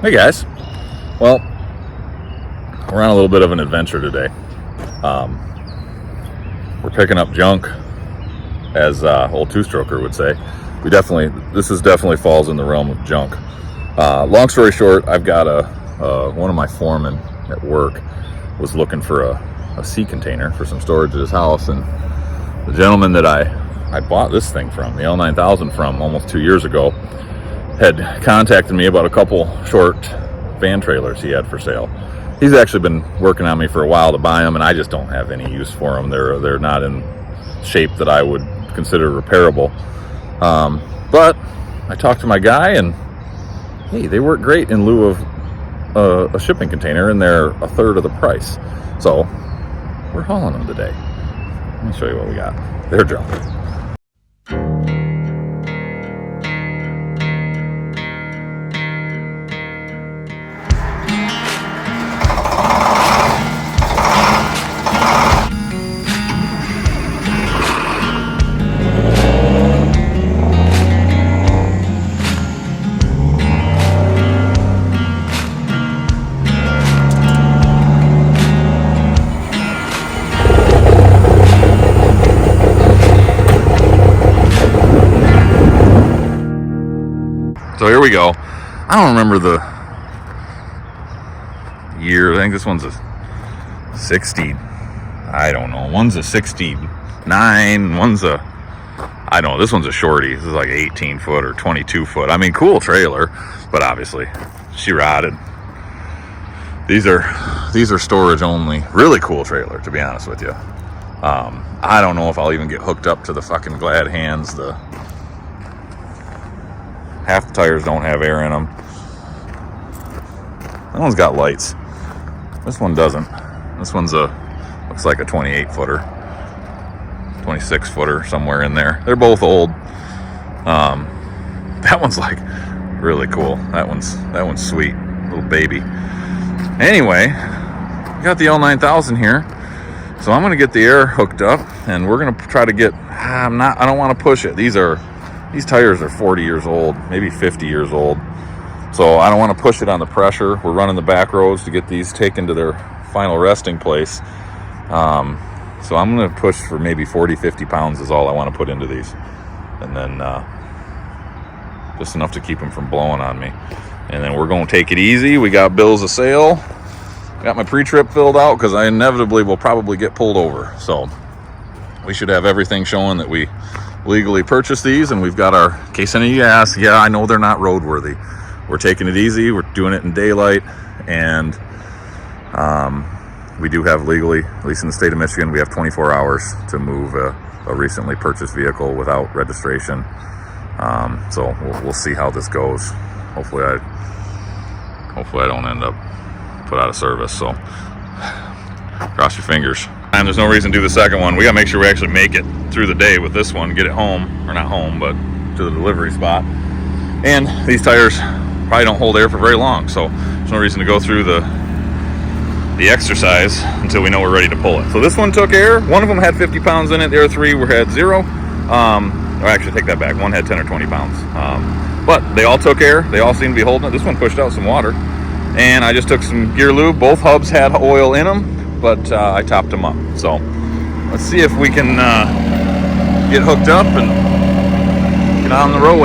Hey guys. Well, we're on a little bit of an adventure today. We're picking up junk, as old two-stroker would say. This definitely falls in the realm of junk. Long story short, I've got one of my foremen at work was looking for a sea container for some storage at his house, and the gentleman that I bought this thing from, the L9000 from, almost 2 years ago, had contacted me about a couple short van trailers he had for sale. He's actually been working on me for a while to buy them, and I just don't have any use for them. They're not in shape that I would consider repairable. But I talked to my guy, and hey, they work great in lieu of a shipping container, and they're a third of the price. So we're hauling them today. Let me show you what we got. They're junk. So here we go. I don't remember the year. I think this one's a 60. I don't know. One's a 69. One's a, I don't know. This one's a shorty. This is like 18 foot or 22 foot. I mean, cool trailer, but obviously she rotted. These are storage only. Really cool trailer, to be honest with you. I don't know if I'll even get hooked up to the fucking glad hands. Half the tires don't have air in them. That one's got lights. This one doesn't. This one's looks like a 28 footer, 26 footer, somewhere in there. They're both old. That one's like really cool. That one's sweet, little baby. Anyway, we got the L9000 here, so I'm gonna get the air hooked up, and we're gonna try to get. I don't want to push it. These tires are 40 years old, maybe 50 years old. So I don't want to push it on the pressure. We're running the back roads to get these taken to their final resting place. So I'm going to push for maybe 40, 50 pounds is all I want to put into these. And then just enough to keep them from blowing on me. And then we're going to take it easy. We got bills of sale. Got my pre-trip filled out because I inevitably will probably get pulled over. So we should have everything showing that we legally purchased these, and we've got our, in case any of you ask, yeah, I know they're not roadworthy. We're taking it easy. We're doing it in daylight, and we do have legally, at least in the state of Michigan, we have 24 hours to move a recently purchased vehicle without registration. So we'll see how this goes. Hopefully I don't end up put out of service. So cross your fingers. And there's no reason to do the second one. We gotta make sure we actually make it through the day with this one, get it home, or not home, but to the delivery spot. And these tires probably don't hold air for very long, so there's no reason to go through the exercise until we know we're ready to pull it. So this one took air. One of them had 50 pounds in it. The other three had 0. Or actually, take that back. One had 10 or 20 pounds. But they all took air. They all seem to be holding it. This one pushed out some water. And I just took some gear lube. Both hubs had oil in them, but I topped them up. So let's see if we can get hooked up and get on the road.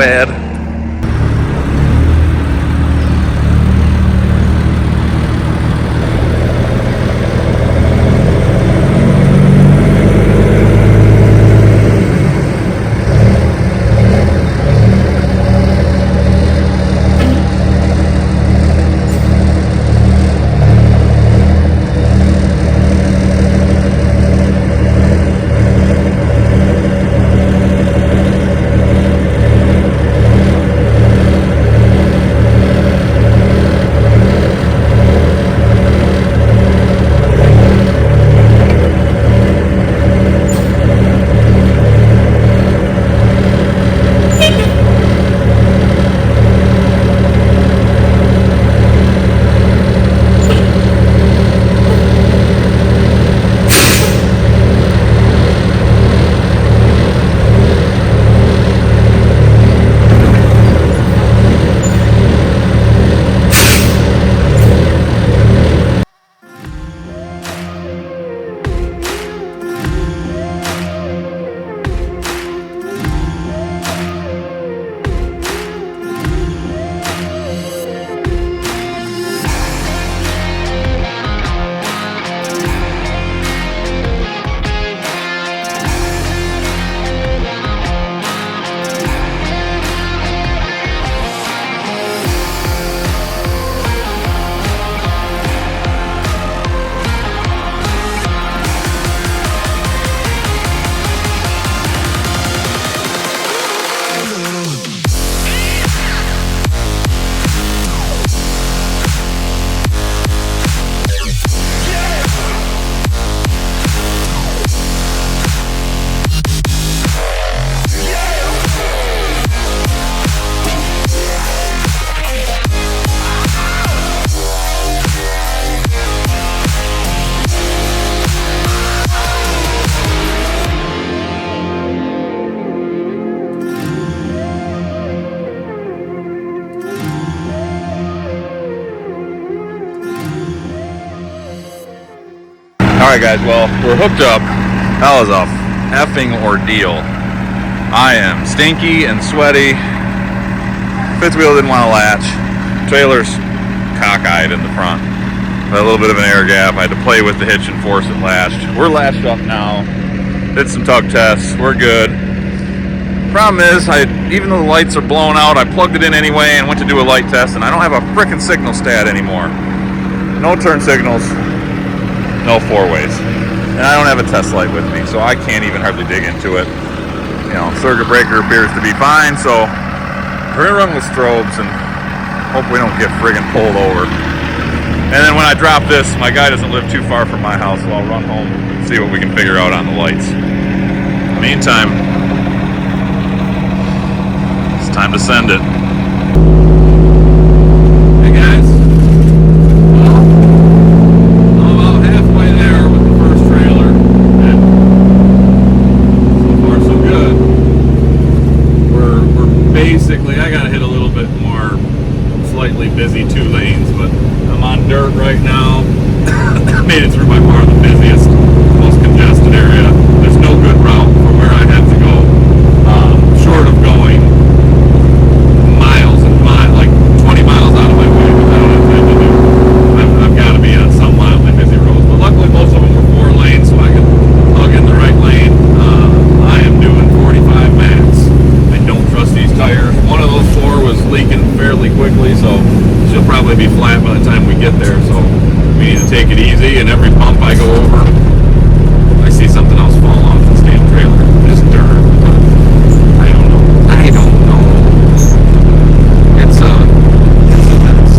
Alright guys, well, we're hooked up. That was a effing ordeal. I am stinky and sweaty. Fifth wheel didn't want to latch. Trailer's cockeyed in the front. Had a little bit of an air gap. I had to play with the hitch and force it latched. We're latched up now. Did some tug tests. We're good. Problem is, even though the lights are blown out, I plugged it in anyway and went to do a light test, and I don't have a frickin' signal stat anymore. No turn signals. No four-ways. And I don't have a test light with me, so I can't even hardly dig into it. You know, circuit breaker appears to be fine, so we're gonna run with strobes and hope we don't get friggin' pulled over. And then when I drop this, my guy doesn't live too far from my house, so I'll run home and see what we can figure out on the lights. In the meantime, it's time to send it. Hey guys. Basically, I gotta hit a little bit more slightly busy 2 lanes, but I'm on dirt right now. Made it through by far the busiest, most congested area. There's no good route for where I have to go, short of going miles and miles, like 20 miles out of my way, which I don't have time to do. I've got to be on some mildly busy roads, but luckily most of them were 4 lanes, so I can plug in the right lane. I am doing 45 max. Don't trust these tires. One of those 4 was leaking fairly quickly, so she'll probably be flat by the time we get there. So we need to take it easy, and every bump I go over, I see something else fall off this damn trailer. It's dirt. I don't know. I don't know. It's a mess.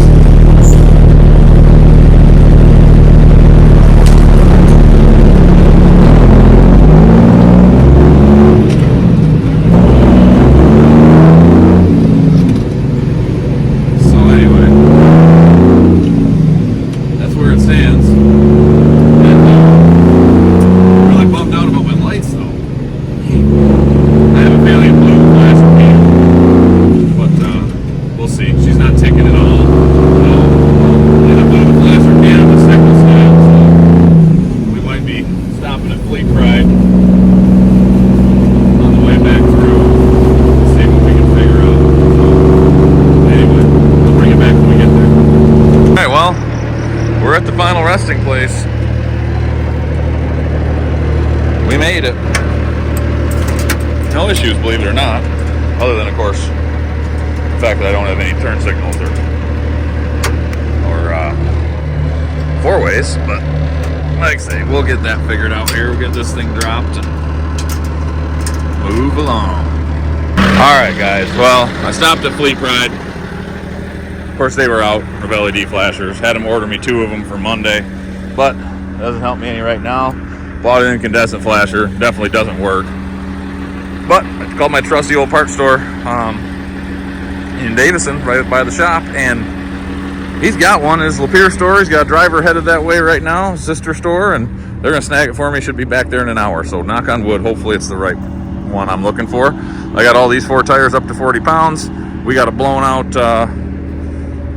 Resting place. We made it. No issues, believe it or not, other than of course the fact that I don't have any turn signals or 4-ways, but like I say, we'll get that figured out here. We'll get this thing dropped and move along. Alright guys, well, I stopped at Fleet Pride. Of course, they were out of LED flashers. Had them order me 2 of them for Monday, but it doesn't help me any right now. Bought an incandescent flasher. Definitely doesn't work. But I called my trusty old parts store in Davison, right by the shop, and he's got one in his Lapeer store. He's got a driver headed that way right now, his sister store, and they're gonna snag it for me. Should be back there in an hour. So knock on wood, hopefully it's the right one I'm looking for. I got all these 4 tires up to 40 pounds. We got a blown out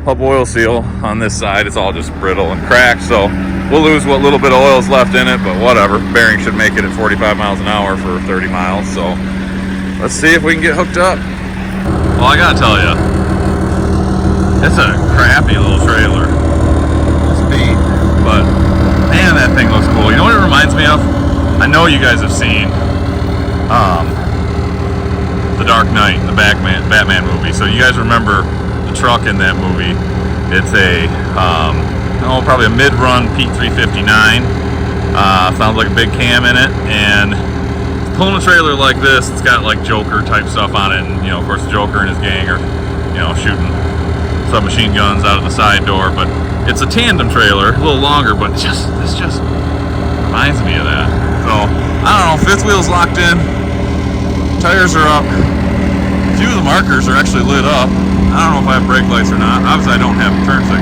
hub oil seal on this side. It's all just brittle and cracked, so we'll lose what little bit of oil is left in it, but whatever. Bearing should make it at 45 miles an hour for 30 miles, so let's see if we can get hooked up. Well, I gotta tell you, it's a crappy little trailer. It's beat, but man, that thing looks cool. You know what it reminds me of? I know you guys have seen The Dark Knight, the Batman movie, so you guys remember the truck in that movie. It's a probably a mid-run Pete 359. Sounds like a big cam in it, and it's pulling a trailer like this. It's got like Joker type stuff on it, and of course the Joker and his gang are shooting submachine guns out of the side door. But it's a tandem trailer, a little longer, but this just reminds me of that. So I don't know, 5th wheel's locked in, tires are up, a few of the markers are actually lit up. I don't know if I have brake lights or not. Obviously I don't have turn signals.